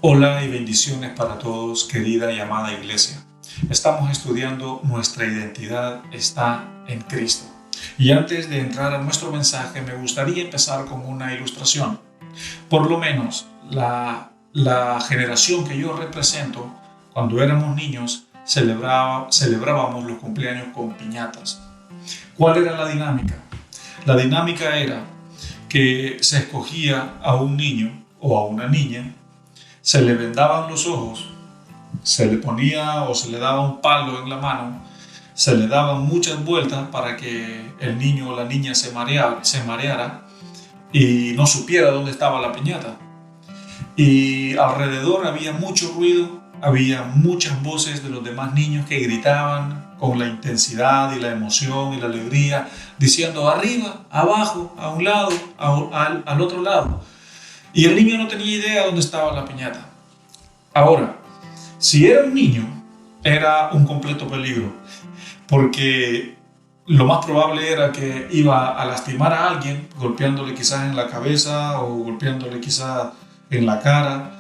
Hola y bendiciones para todos, querida y amada iglesia. Estamos estudiando Nuestra identidad está en Cristo. Y antes de entrar a nuestro mensaje, me gustaría empezar con una ilustración. Por lo menos, la generación que yo represento, cuando éramos niños, celebrábamos los cumpleaños con piñatas. ¿Cuál era la dinámica? La dinámica era que se escogía a un niño o a una niña, se le vendaban los ojos, se le ponía o se le daba un palo en la mano, se le daban muchas vueltas para que el niño o la niña se mareara y no supiera dónde estaba la piñata. Y alrededor había mucho ruido, había muchas voces de los demás niños que gritaban con la intensidad y la emoción y la alegría, diciendo arriba, abajo, a un lado, al otro lado. Y el niño no tenía idea dónde estaba la piñata. Ahora, si era un niño, era un completo peligro, porque lo más probable era que iba a lastimar a alguien, golpeándole quizás en la cabeza o golpeándole quizás en la cara,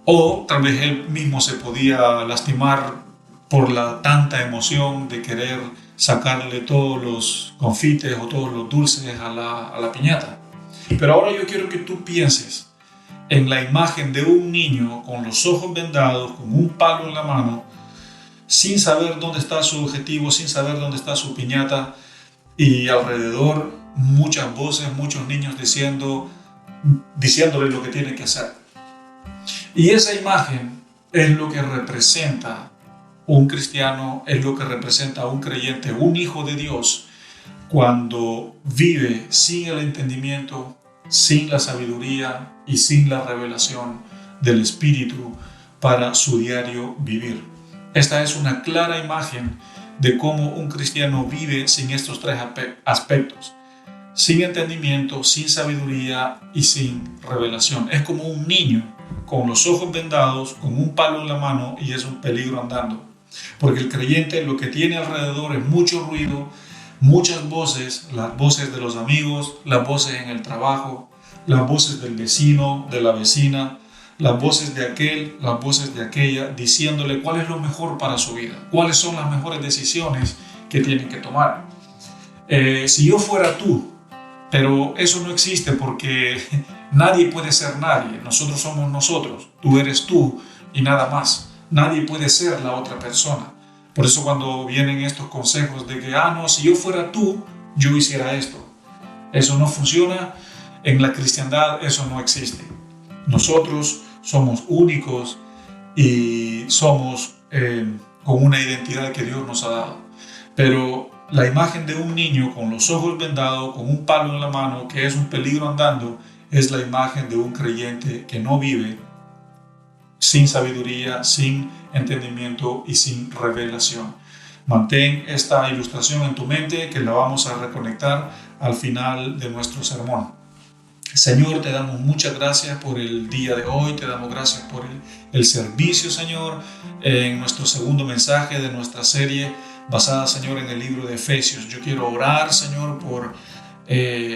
o tal vez él mismo se podía lastimar por la tanta emoción de querer sacarle todos los confites o todos los dulces a la piñata. Pero ahora yo quiero que tú pienses en la imagen de un niño con los ojos vendados, con un palo en la mano, sin saber dónde está su objetivo, sin saber dónde está su piñata, y alrededor muchas voces, muchos niños diciéndole lo que tiene que hacer. Y esa imagen es lo que representa un cristiano, es lo que representa un creyente, un hijo de Dios, cuando vive sin el entendimiento, sin la sabiduría y sin la revelación del Espíritu para su diario vivir. Esta es una clara imagen de cómo un cristiano vive sin estos tres aspectos: sin entendimiento, sin sabiduría y sin revelación. Es como un niño con los ojos vendados, con un palo en la mano, y es un peligro andando. Porque el creyente lo que tiene alrededor es mucho ruido, muchas voces, las voces de los amigos, las voces en el trabajo, las voces del vecino, de la vecina, las voces de aquel, las voces de aquella, diciéndole cuál es lo mejor para su vida, cuáles son las mejores decisiones que tienen que tomar. Si yo fuera tú, pero eso no existe porque nadie puede ser nadie, nosotros somos nosotros, tú eres tú y nada más. Nadie puede ser la otra persona. Por eso cuando vienen estos consejos de que, no, si yo fuera tú, yo hiciera esto. Eso no funciona. En la cristiandad eso no existe. Nosotros somos únicos y somos con una identidad que Dios nos ha dado. Pero la imagen de un niño con los ojos vendados, con un palo en la mano, que es un peligro andando, es la imagen de un creyente que no vive sin sabiduría, sin entendimiento y sin revelación. Mantén esta ilustración en tu mente, que la vamos a reconectar al final de nuestro sermón. Señor, te damos muchas gracias por el día de hoy, te damos gracias por el servicio, Señor, en nuestro segundo mensaje de nuestra serie basada, Señor, en el libro de Efesios. Yo quiero orar, Señor, por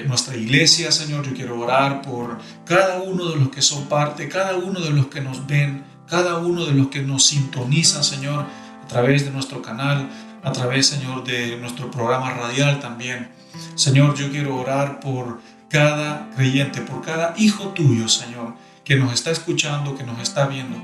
nuestra iglesia, Señor. Yo quiero orar por cada uno de los que son parte, cada uno de los que nos ven, cada uno de los que nos sintonizan, Señor, a través de nuestro canal, a través, Señor, de nuestro programa radial también. Señor, yo quiero orar por cada creyente, por cada hijo tuyo, Señor, que nos está escuchando, que nos está viendo,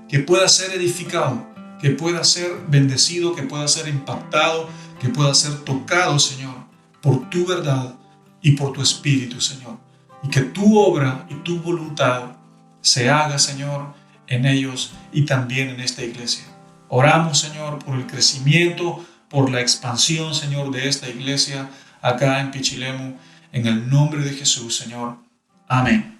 que pueda ser edificado, que pueda ser bendecido, que pueda ser impactado, que pueda ser tocado, Señor, por tu verdad y por tu Espíritu, Señor, y que tu obra y tu voluntad se haga, Señor, en ellos y también en esta iglesia. Oramos, Señor, por el crecimiento, por la expansión, Señor, de esta iglesia acá en Pichilemu, en el nombre de Jesús, Señor. Amén.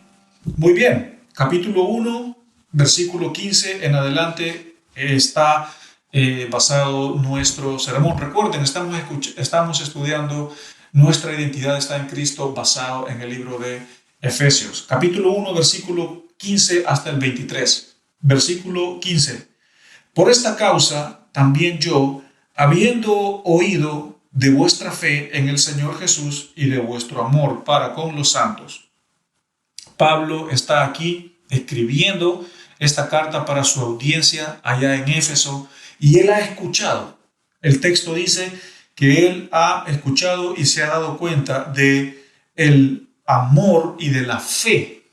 Muy bien, capítulo 1, versículo 15 en adelante está basado nuestro sermón. Recuerden, estamos estudiando Nuestra identidad está en Cristo, basado en el libro de Efesios. Capítulo 1, versículo 15 hasta el 23. Versículo 15. Por esta causa, también yo, habiendo oído de vuestra fe en el Señor Jesús y de vuestro amor para con los santos. Pablo está aquí escribiendo esta carta para su audiencia allá en Éfeso y él ha escuchado. El texto dice que él ha escuchado y se ha dado cuenta de el amor y de la fe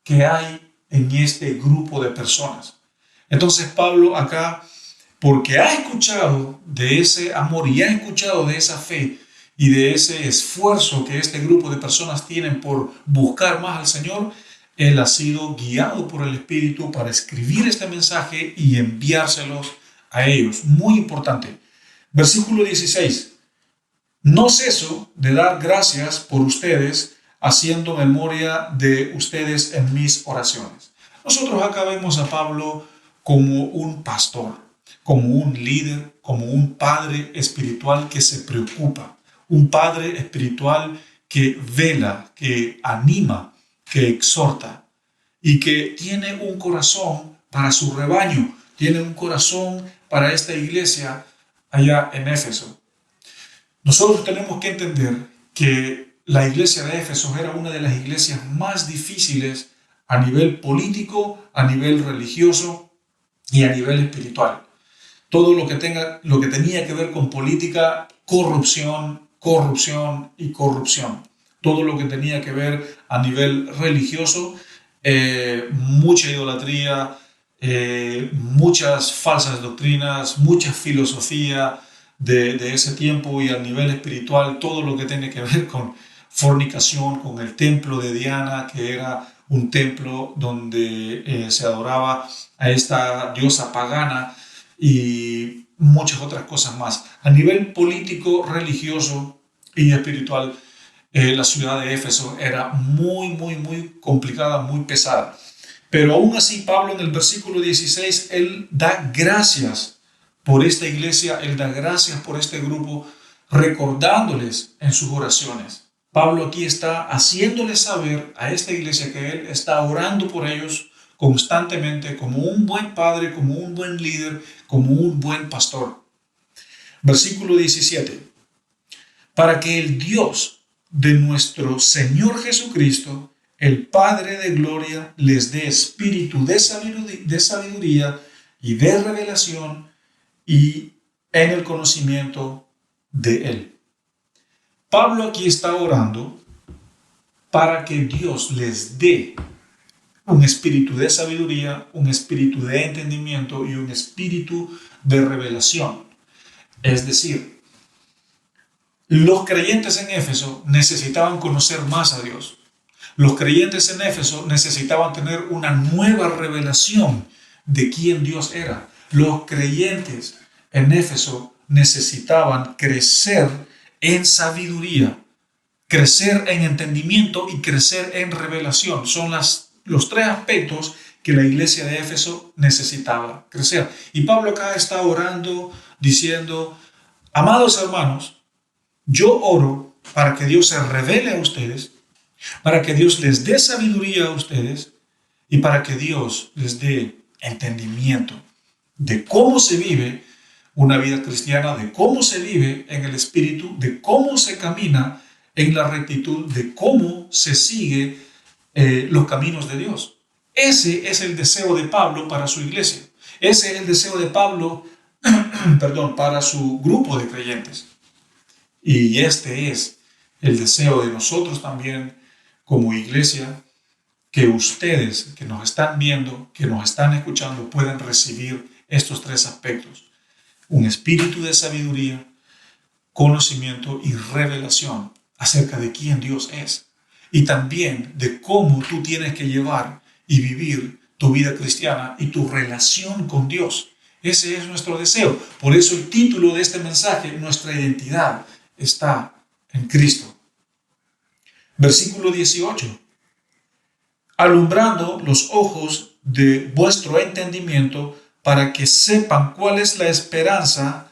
que hay en este grupo de personas. Entonces Pablo acá, porque ha escuchado de ese amor y ha escuchado de esa fe y de ese esfuerzo que este grupo de personas tienen por buscar más al Señor, él ha sido guiado por el Espíritu para escribir este mensaje y enviárselos a ellos. Muy importante. Versículo 16. No ceso de dar gracias por ustedes, haciendo memoria de ustedes en mis oraciones. Nosotros acá vemos a Pablo como un pastor, como un líder, como un padre espiritual que se preocupa, un padre espiritual que vela, que anima, que exhorta y que tiene un corazón para su rebaño, tiene un corazón para esta iglesia allá en Éfeso. Nosotros tenemos que entender que la iglesia de Éfeso era una de las iglesias más difíciles a nivel político, a nivel religioso y a nivel espiritual. Todo lo que tenía que ver con política, corrupción, corrupción y corrupción. Todo lo que tenía que ver a nivel religioso, mucha idolatría, muchas falsas doctrinas, mucha filosofía de ese tiempo, y a nivel espiritual todo lo que tiene que ver con fornicación, con el templo de Diana, que era un templo donde se adoraba a esta diosa pagana, y muchas otras cosas más. A nivel político, religioso y espiritual, la ciudad de Éfeso era muy complicada, muy pesada. Pero aún así, Pablo en el versículo 16, él da gracias por esta iglesia, él da gracias por este grupo, recordándoles en sus oraciones. Pablo aquí está haciéndoles saber a esta iglesia que él está orando por ellos constantemente, como un buen padre, como un buen líder, como un buen pastor. Versículo 17. Para que el Dios de nuestro Señor Jesucristo, el Padre de gloria, les dé espíritu de sabiduría y de revelación y en el conocimiento de Él. Pablo aquí está orando para que Dios les dé un espíritu de sabiduría, un espíritu de entendimiento y un espíritu de revelación. Es decir, los creyentes en Éfeso necesitaban conocer más a Dios. Los creyentes en Éfeso necesitaban tener una nueva revelación de quién Dios era. Los creyentes en Éfeso necesitaban crecer en sabiduría, crecer en entendimiento y crecer en revelación. Son los tres aspectos que la iglesia de Éfeso necesitaba crecer. Y Pablo acá está orando, diciendo: amados hermanos, yo oro para que Dios se revele a ustedes, para que Dios les dé sabiduría a ustedes y para que Dios les dé entendimiento de cómo se vive una vida cristiana, de cómo se vive en el Espíritu, de cómo se camina en la rectitud, de cómo se sigue los caminos de Dios. Ese es el deseo de Pablo para su iglesia. Ese es el deseo de Pablo para su grupo de creyentes. Y este es el deseo de nosotros también como iglesia, que ustedes que nos están viendo, que nos están escuchando, puedan recibir estos tres aspectos: un espíritu de sabiduría, conocimiento y revelación acerca de quién Dios es, y también de cómo tú tienes que llevar y vivir tu vida cristiana y tu relación con Dios. Ese es nuestro deseo. Por eso el título de este mensaje: nuestra identidad está en Cristo. Versículo 18. Alumbrando los ojos de vuestro entendimiento, para que sepan cuál es la esperanza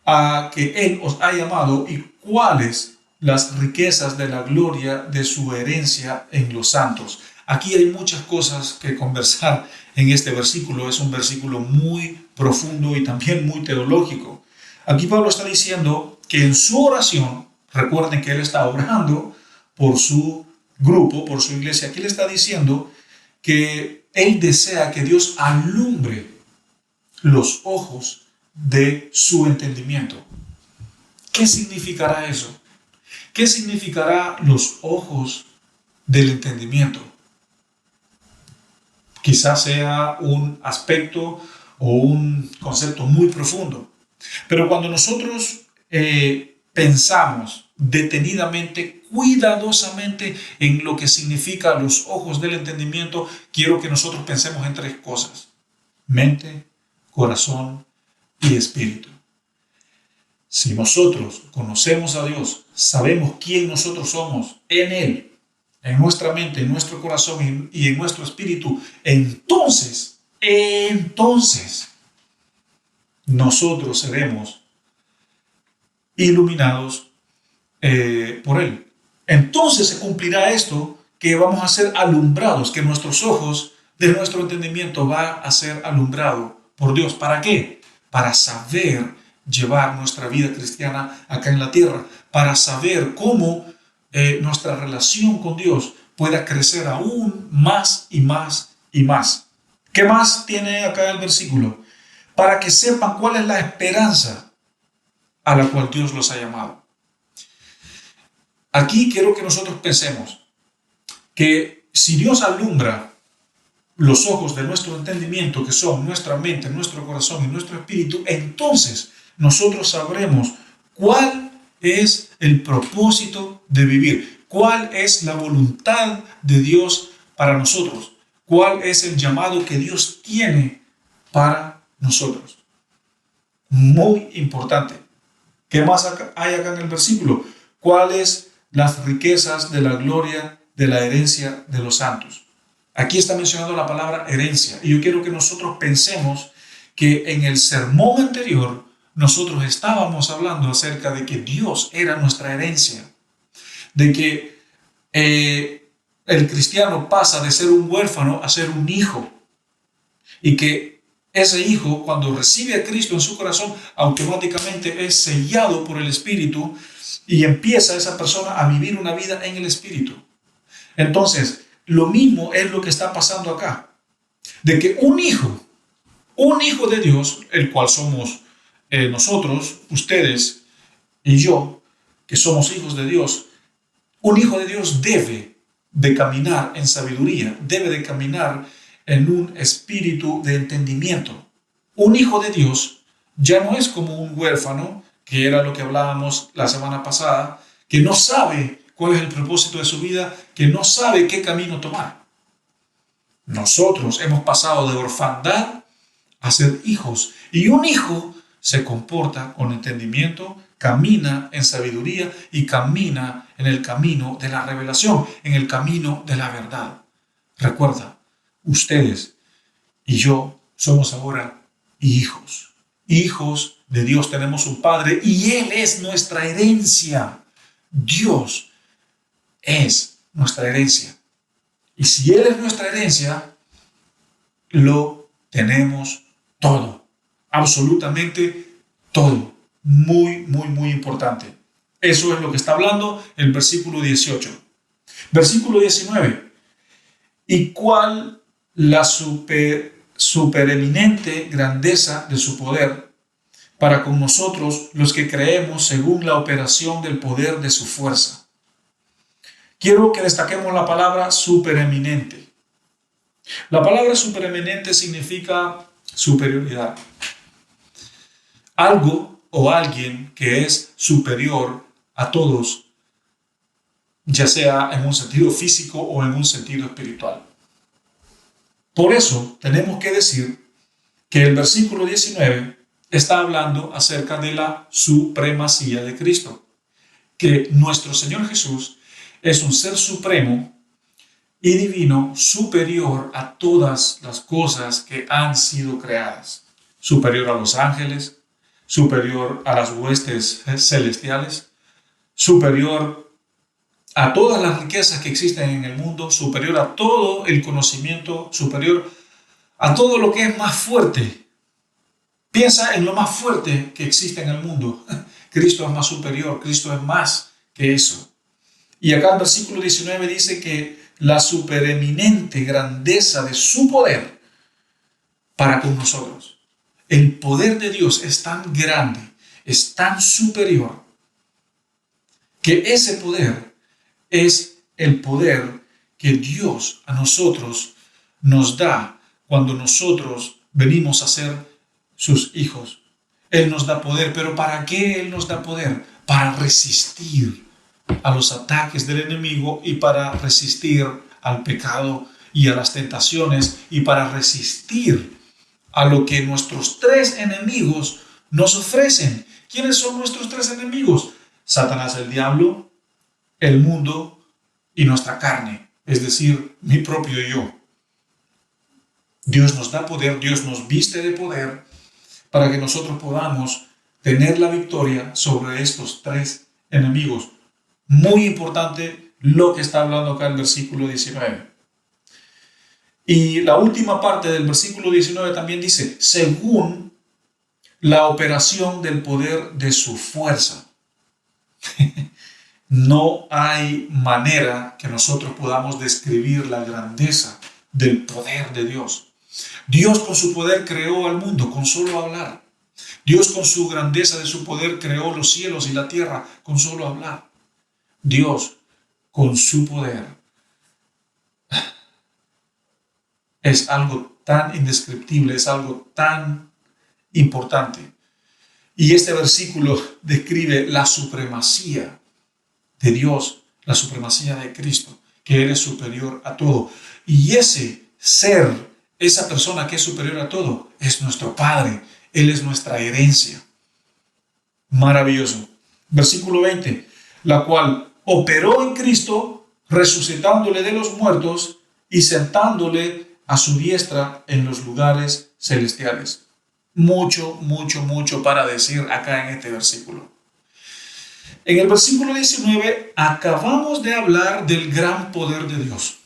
a que Él os ha llamado y cuáles las riquezas de la gloria de su herencia en los santos. Aquí hay muchas cosas que conversar en este versículo. Es un versículo muy profundo y también muy teológico. Aquí Pablo está diciendo que en su oración, recuerden que él está orando por su grupo, por su iglesia, aquí le está diciendo que Él desea que Dios alumbre los ojos de su entendimiento. ¿Qué significará eso? ¿Qué significará los ojos del entendimiento? Quizás sea un aspecto o un concepto muy profundo, pero cuando nosotros pensamos detenidamente, cuidadosamente en lo que significa los ojos del entendimiento, quiero que nosotros pensemos en tres cosas: mente, corazón y espíritu. Si nosotros conocemos a Dios, sabemos quién nosotros somos en Él, en nuestra mente, en nuestro corazón y en nuestro espíritu, entonces nosotros seremos iluminados por Él. Entonces se cumplirá esto, que vamos a ser alumbrados, que nuestros ojos de nuestro entendimiento va a ser alumbrado por Dios. ¿Para qué? Para saber llevar nuestra vida cristiana acá en la tierra, para saber cómo nuestra relación con Dios pueda crecer aún más y más y más. ¿Qué más tiene acá el versículo? Para que sepan cuál es la esperanza a la cual Dios los ha llamado. Aquí quiero que nosotros pensemos que si Dios alumbra los ojos de nuestro entendimiento, que son nuestra mente, nuestro corazón y nuestro espíritu, entonces nosotros sabremos cuál es el propósito de vivir, cuál es la voluntad de Dios para nosotros, cuál es el llamado que Dios tiene para nosotros. Muy importante. ¿Qué más hay acá en el versículo? ¿Cuáles las riquezas de la gloria de la herencia de los santos? Aquí está mencionando la palabra herencia, y yo quiero que nosotros pensemos que en el sermón anterior nosotros estábamos hablando acerca de que Dios era nuestra herencia, de que el cristiano pasa de ser un huérfano a ser un hijo, y que ese hijo, cuando recibe a Cristo en su corazón, automáticamente es sellado por el Espíritu y empieza esa persona a vivir una vida en el Espíritu. Entonces, lo mismo es lo que está pasando acá, de que un hijo de Dios, el cual somos nosotros, ustedes y yo, que somos hijos de Dios, un hijo de Dios debe de caminar en sabiduría, debe de caminar en un espíritu de entendimiento. Un hijo de Dios ya no es como un huérfano, que era lo que hablábamos la semana pasada, que no sabe cuál es el propósito de su vida, que no sabe qué camino tomar. Nosotros hemos pasado de orfandad a ser hijos, y un hijo se comporta con entendimiento, camina en sabiduría y camina en el camino de la revelación, en el camino de la verdad. Recuerda, ustedes y yo somos ahora hijos de Dios. Tenemos un Padre y Él es nuestra herencia. Dios es nuestra herencia. Y si Él es nuestra herencia, lo tenemos todo. Absolutamente todo. Muy, muy, muy importante. Eso es lo que está hablando el versículo 18. Versículo 19. ¿Y cuál la supereminente grandeza de su poder para con nosotros los que creemos según la operación del poder de su fuerza? Quiero que destaquemos la palabra supereminente. La palabra supereminente significa superioridad. Algo o alguien que es superior a todos, ya sea en un sentido físico o en un sentido espiritual. Por eso tenemos que decir que el versículo 19 está hablando acerca de la supremacía de Cristo, que nuestro Señor Jesús es un ser supremo y divino, superior a todas las cosas que han sido creadas, superior a los ángeles, superior a las huestes celestiales, superior a todas las riquezas que existen en el mundo, superior a todo el conocimiento, superior a todo lo que es más fuerte. Piensa en lo más fuerte que existe en el mundo. Cristo es más superior, Cristo es más que eso. Y acá el versículo 19 dice que la supereminente grandeza de su poder para con nosotros. El poder de Dios es tan grande, es tan superior, que ese poder es el poder que Dios a nosotros nos da cuando nosotros venimos a ser sus hijos. Él nos da poder, pero ¿para qué Él nos da poder? Para resistir a los ataques del enemigo y para resistir al pecado y a las tentaciones y para resistir a lo que nuestros tres enemigos nos ofrecen. ¿Quiénes son nuestros tres enemigos? Satanás, el diablo, el mundo y nuestra carne, es decir, mi propio yo. Dios nos da poder, Dios nos viste de poder para que nosotros podamos tener la victoria sobre estos tres enemigos. Muy importante lo que está hablando acá el versículo 19. Y la última parte del versículo 19 también dice, según la operación del poder de su fuerza. No hay manera que nosotros podamos describir la grandeza del poder de Dios. Dios con su poder creó al mundo con solo hablar. Dios con su grandeza de su poder creó los cielos y la tierra con solo hablar. Dios con su poder es algo tan indescriptible, es algo tan importante. Y este versículo describe la supremacía de Dios, la supremacía de Cristo, que Él es superior a todo. Y ese ser, esa persona que es superior a todo, es nuestro Padre. Él es nuestra herencia. Maravilloso. Versículo 20, la cual operó en Cristo, resucitándole de los muertos y sentándole a su diestra en los lugares celestiales. Mucho, mucho, mucho para decir acá en este versículo. En el versículo 19 acabamos de hablar del gran poder de Dios.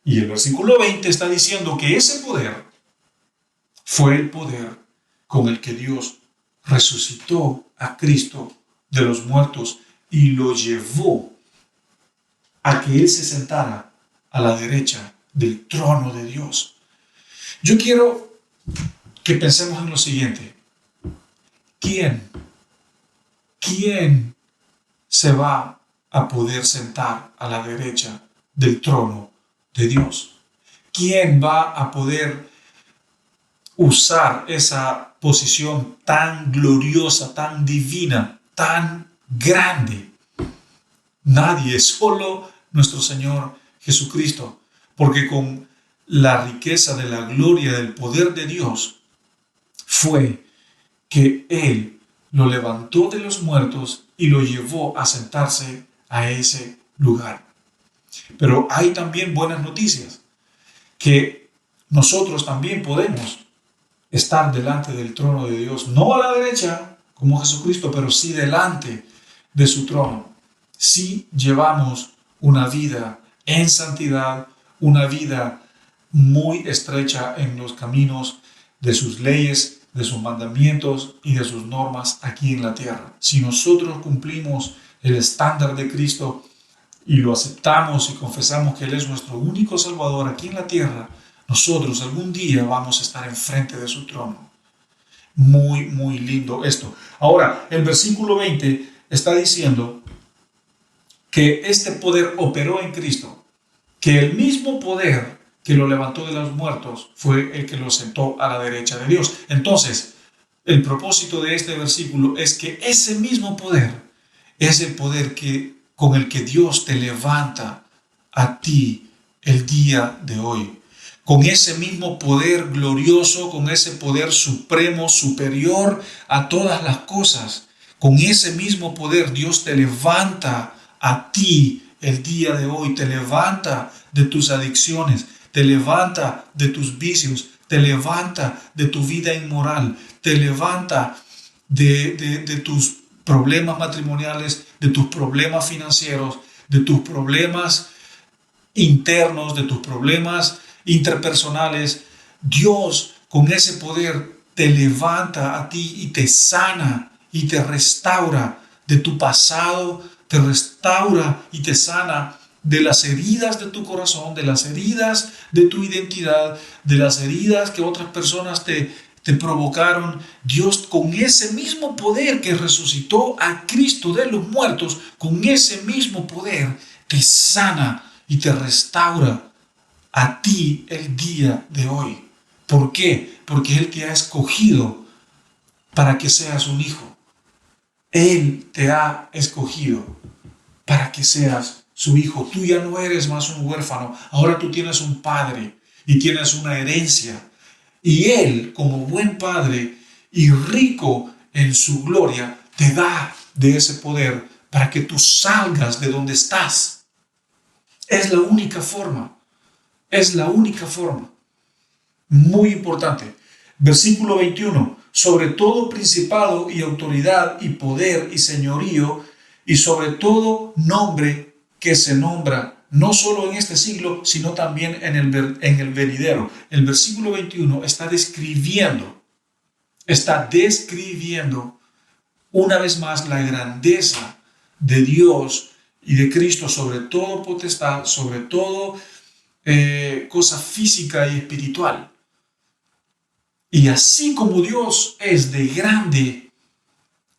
Y el versículo 20 está diciendo que ese poder fue el poder con el que Dios resucitó a Cristo de los muertos y lo llevó a que Él se sentara a la derecha del trono de Dios. Yo quiero que pensemos en lo siguiente. ¿Quién se va a poder sentar a la derecha del trono de Dios? ¿Quién va a poder usar esa posición tan gloriosa, tan divina, tan grande? Nadie, solo nuestro Señor Jesucristo, porque con la riqueza de la gloria del poder de Dios fue que Él lo levantó de los muertos y lo llevó a sentarse a ese lugar. Pero hay también buenas noticias, que nosotros también podemos estar delante del trono de Dios, no a la derecha como Jesucristo, pero sí delante de su trono. Si llevamos una vida en santidad, una vida muy estrecha en los caminos de sus leyes, de sus mandamientos y de sus normas aquí en la tierra. Si nosotros cumplimos el estándar de Cristo y lo aceptamos y confesamos que Él es nuestro único Salvador aquí en la tierra, nosotros algún día vamos a estar enfrente de su trono. Muy, muy lindo esto. Ahora, el versículo 20 está diciendo que este poder operó en Cristo, que el mismo poder que lo levantó de los muertos fue el que lo sentó a la derecha de Dios. Entonces, el propósito de este versículo es que ese mismo poder es el poder con el que Dios te levanta a ti el día de hoy. Con ese mismo poder glorioso, con ese poder supremo, superior a todas las cosas, con ese mismo poder Dios te levanta a ti el día de hoy, te levanta de tus adicciones, te levanta de tus vicios, te levanta de tu vida inmoral, te levanta de tus problemas matrimoniales, de tus problemas financieros, de tus problemas internos, de tus problemas interpersonales. Dios con ese poder te levanta a ti y te sana y te restaura de tu pasado, te restaura y te sana de las heridas de tu corazón, de las heridas de tu identidad, de las heridas que otras personas te provocaron. Dios, con ese mismo poder que resucitó a Cristo de los muertos, con ese mismo poder te sana y te restaura a ti el día de hoy. ¿Por qué? Porque Él te ha escogido para que seas un hijo. Él te ha escogido para que seas su hijo. Tú ya no eres más un huérfano, ahora tú tienes un padre y tienes una herencia. Y Él, como buen padre y rico en su gloria, te da de ese poder para que tú salgas de donde estás. Es la única forma. Es la única forma. Muy importante. Versículo 21. Sobre todo principado y autoridad y poder y señorío y sobre todo nombre que se nombra, no solo en este siglo, sino también en el venidero. El versículo 21 está describiendo una vez más la grandeza de Dios y de Cristo sobre todo potestad, sobre todo cosa física y espiritual. Y así como Dios es de grande,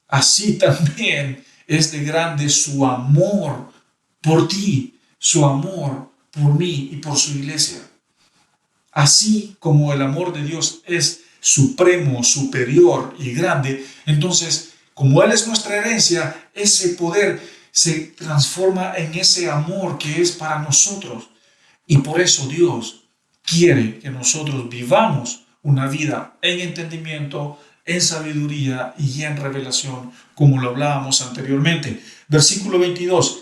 así también es de grande su amor por ti, su amor por mí y por su iglesia. Así como el amor de Dios es supremo, superior y grande, entonces, como Él es nuestra herencia, ese poder se transforma en ese amor que es para nosotros. Y por eso Dios quiere que nosotros vivamos una vida en entendimiento, en sabiduría y en revelación, como lo hablábamos anteriormente. Versículo 22.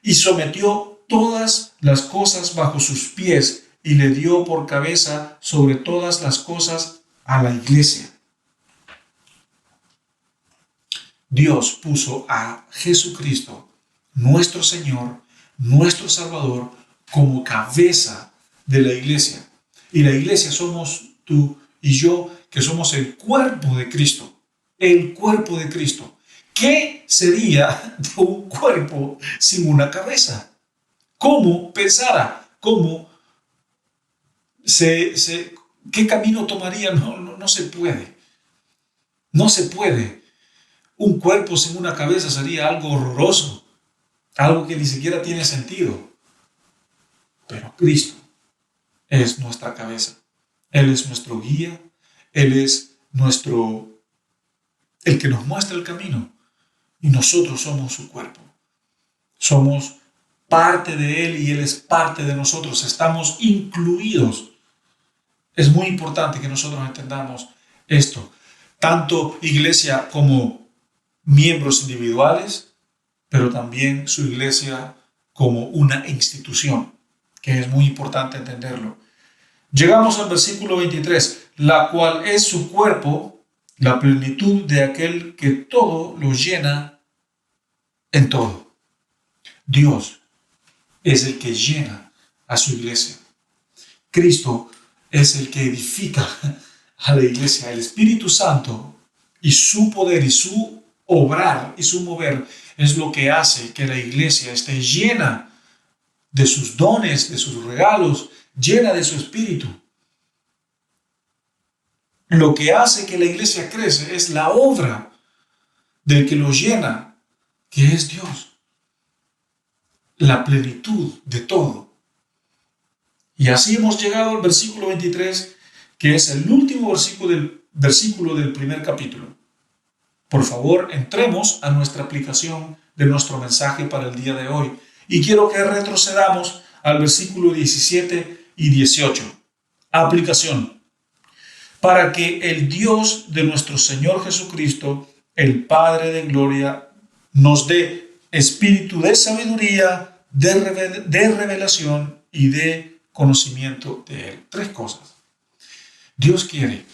Y sometió todas las cosas bajo sus pies y le dio por cabeza sobre todas las cosas a la iglesia. Dios puso a Jesucristo, nuestro Señor, nuestro Salvador, como cabeza de la iglesia. Y la iglesia somos tú y yo, que somos el cuerpo de Cristo. El cuerpo de Cristo. ¿Qué sería de un cuerpo sin una cabeza? ¿Cómo pensara? ¿Qué camino tomaría? No se puede. No se puede. Un cuerpo sin una cabeza sería algo horroroso. Algo que ni siquiera tiene sentido. Pero Cristo es nuestra cabeza. Él es nuestro guía. Él es el que nos muestra el camino. Y nosotros somos su cuerpo. Somos parte de Él y Él es parte de nosotros. Estamos incluidos. Es muy importante que nosotros entendamos esto. Tanto iglesia como miembros individuales, pero también su iglesia como una institución, que es muy importante entenderlo. Llegamos al versículo 23, la cual es su cuerpo, la plenitud de aquel que todo lo llena en todo. Dios es el que llena a su iglesia. Cristo es el que edifica a la iglesia. El Espíritu Santo y su poder y su obrar y su mover es lo que hace que la iglesia esté llena de sus dones, de sus regalos, llena de su espíritu. Lo que hace que la iglesia crece es la obra del que lo llena, que es Dios. La plenitud de todo. Y así hemos llegado al versículo 23, que es el último versículo del primer capítulo. Por favor, entremos a nuestra aplicación de nuestro mensaje para el día de hoy. Y quiero que retrocedamos al versículo 17 y 18. Aplicación. Para que el Dios de nuestro Señor Jesucristo, el Padre de gloria, nos dé espíritu de sabiduría, de revelación y de conocimiento de Él. 3 cosas. Dios quiere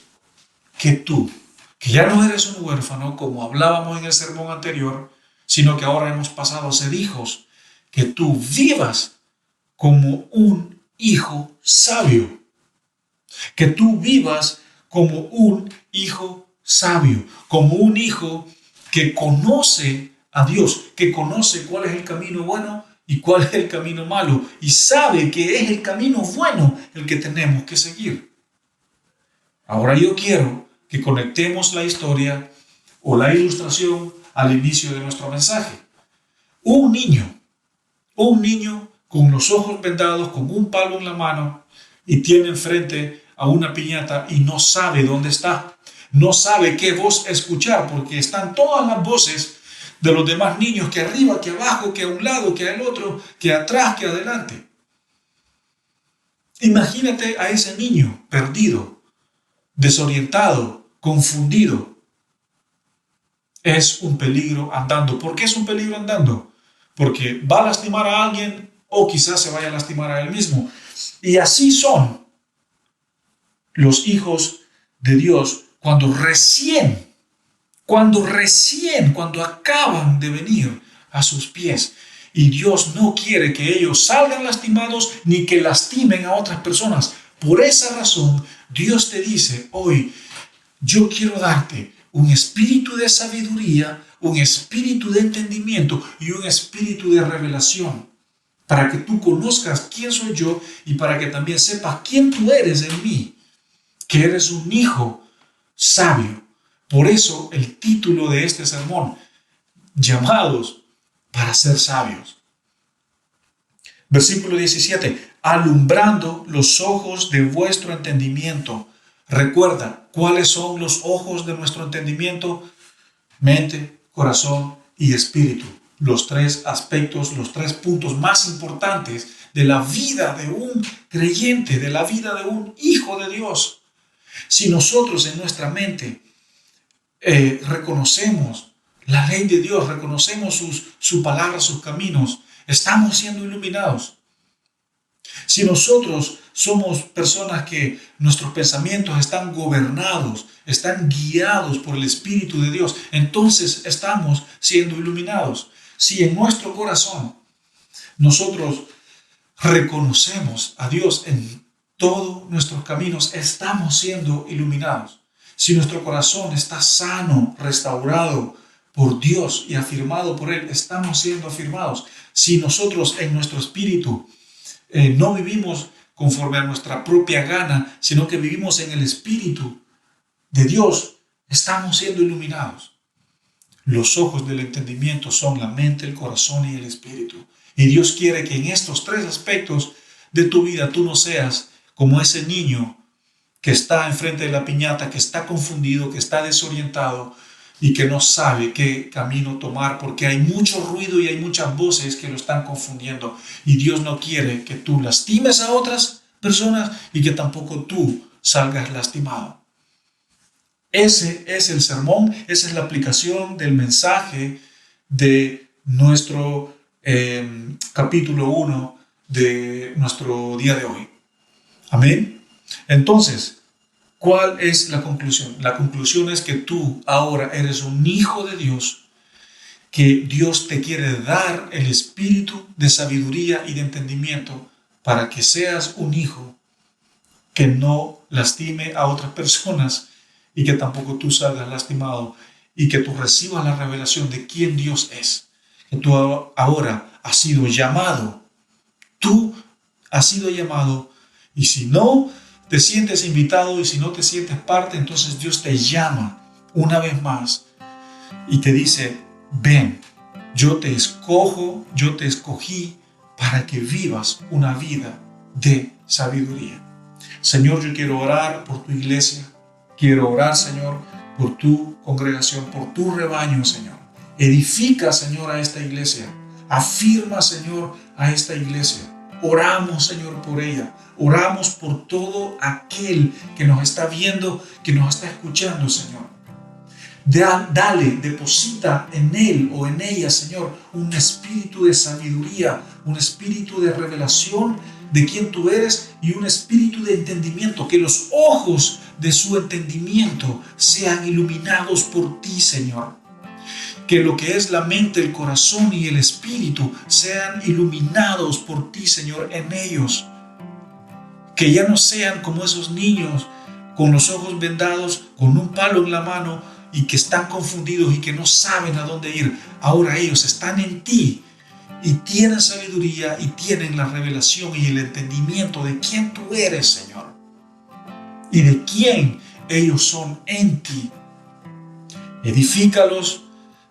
que tú, que ya no eres un huérfano, como hablábamos en el sermón anterior, sino que ahora hemos pasado a ser hijos, que tú vivas como un hijo sabio, que tú vivas como un hijo sabio, como un hijo que conoce a Dios, que conoce cuál es el camino bueno y cuál es el camino malo, y sabe que es el camino bueno el que tenemos que seguir. Ahora yo quiero que conectemos la historia o la ilustración al inicio de nuestro mensaje. Un niño con los ojos vendados, con un palo en la mano, y tiene enfrente a una piñata y no sabe dónde está. No sabe qué voz escuchar, porque están todas las voces de los demás niños, que arriba, que abajo, que a un lado, que al otro, que atrás, que adelante. Imagínate a ese niño perdido, desorientado, confundido. Es un peligro andando. ¿Por qué es un peligro andando? Porque va a lastimar a alguien o quizás se vaya a lastimar a él mismo. Y así son los hijos de Dios cuando acaban de venir a sus pies. Y Dios no quiere que ellos salgan lastimados ni que lastimen a otras personas. Por esa razón, Dios te dice hoy, yo quiero darte un espíritu de sabiduría, un espíritu de entendimiento y un espíritu de revelación, para que tú conozcas quién soy yo y para que también sepas quién tú eres en mí, que eres un hijo sabio. Por eso el título de este sermón, llamados para ser sabios. Versículo 17, alumbrando los ojos de vuestro entendimiento. Recuerda, ¿cuáles son los ojos de nuestro entendimiento? Mente, corazón y espíritu. Los tres aspectos, los tres puntos más importantes de la vida de un creyente, de la vida de un hijo de Dios. Si nosotros en nuestra mente reconocemos la ley de Dios, reconocemos su palabra, sus caminos, estamos siendo iluminados. Si nosotros somos personas que nuestros pensamientos están gobernados, están guiados por el Espíritu de Dios, entonces estamos siendo iluminados. Si en nuestro corazón nosotros reconocemos a Dios en todos nuestros caminos, estamos siendo iluminados. Si nuestro corazón está sano, restaurado por Dios y afirmado por Él, estamos siendo afirmados. Si nosotros en nuestro espíritu no vivimos conforme a nuestra propia gana, sino que vivimos en el Espíritu de Dios, estamos siendo iluminados. Los ojos del entendimiento son la mente, el corazón y el espíritu. Y Dios quiere que en estos tres aspectos de tu vida tú no seas como ese niño que está enfrente de la piñata, que está confundido, que está desorientado y que no sabe qué camino tomar, porque hay mucho ruido y hay muchas voces que lo están confundiendo. Y Dios no quiere que tú lastimes a otras personas y que tampoco tú salgas lastimado. Ese es el sermón, esa es la aplicación del mensaje de nuestro capítulo 1 de nuestro día de hoy. Amén. Entonces, ¿cuál es la conclusión? La conclusión es que tú ahora eres un hijo de Dios, que Dios te quiere dar el espíritu de sabiduría y de entendimiento para que seas un hijo que no lastime a otras personas y que tampoco tú salgas lastimado y que tú recibas la revelación de quién Dios es. Que tú ahora has sido llamado. Tú has sido llamado y si no te sientes invitado y si no te sientes parte, entonces Dios te llama una vez más y te dice, ven, yo te escojo, yo te escogí para que vivas una vida de sabiduría. Señor, yo quiero orar por tu iglesia. Quiero orar, Señor, por tu congregación, por tu rebaño, Señor. Edifica, Señor, a esta iglesia. Afirma, Señor, a esta iglesia. Oramos, Señor, por ella. Oramos por todo aquel que nos está viendo, que nos está escuchando, Señor. Dale, deposita en él o en ella, Señor, un espíritu de sabiduría, un espíritu de revelación de quién tú eres y un espíritu de entendimiento, que los ojos de su entendimiento sean iluminados por ti, Señor. Que lo que es la mente, el corazón y el espíritu sean iluminados por ti, Señor, en ellos. Que ya no sean como esos niños con los ojos vendados, con un palo en la mano y que están confundidos y que no saben a dónde ir. Ahora ellos están en ti y tienen sabiduría y tienen la revelación y el entendimiento de quién tú eres, Señor, y de quién ellos son en ti. Edifícalos,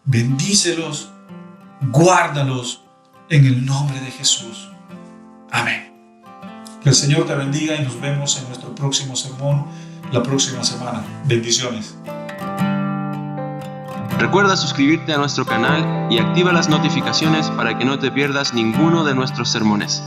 bendícelos, guárdalos en el nombre de Jesús. Amén. Que el Señor te bendiga y nos vemos en nuestro próximo sermón la próxima semana. Bendiciones. Recuerda suscribirte a nuestro canal y activa las notificaciones para que no te pierdas ninguno de nuestros sermones.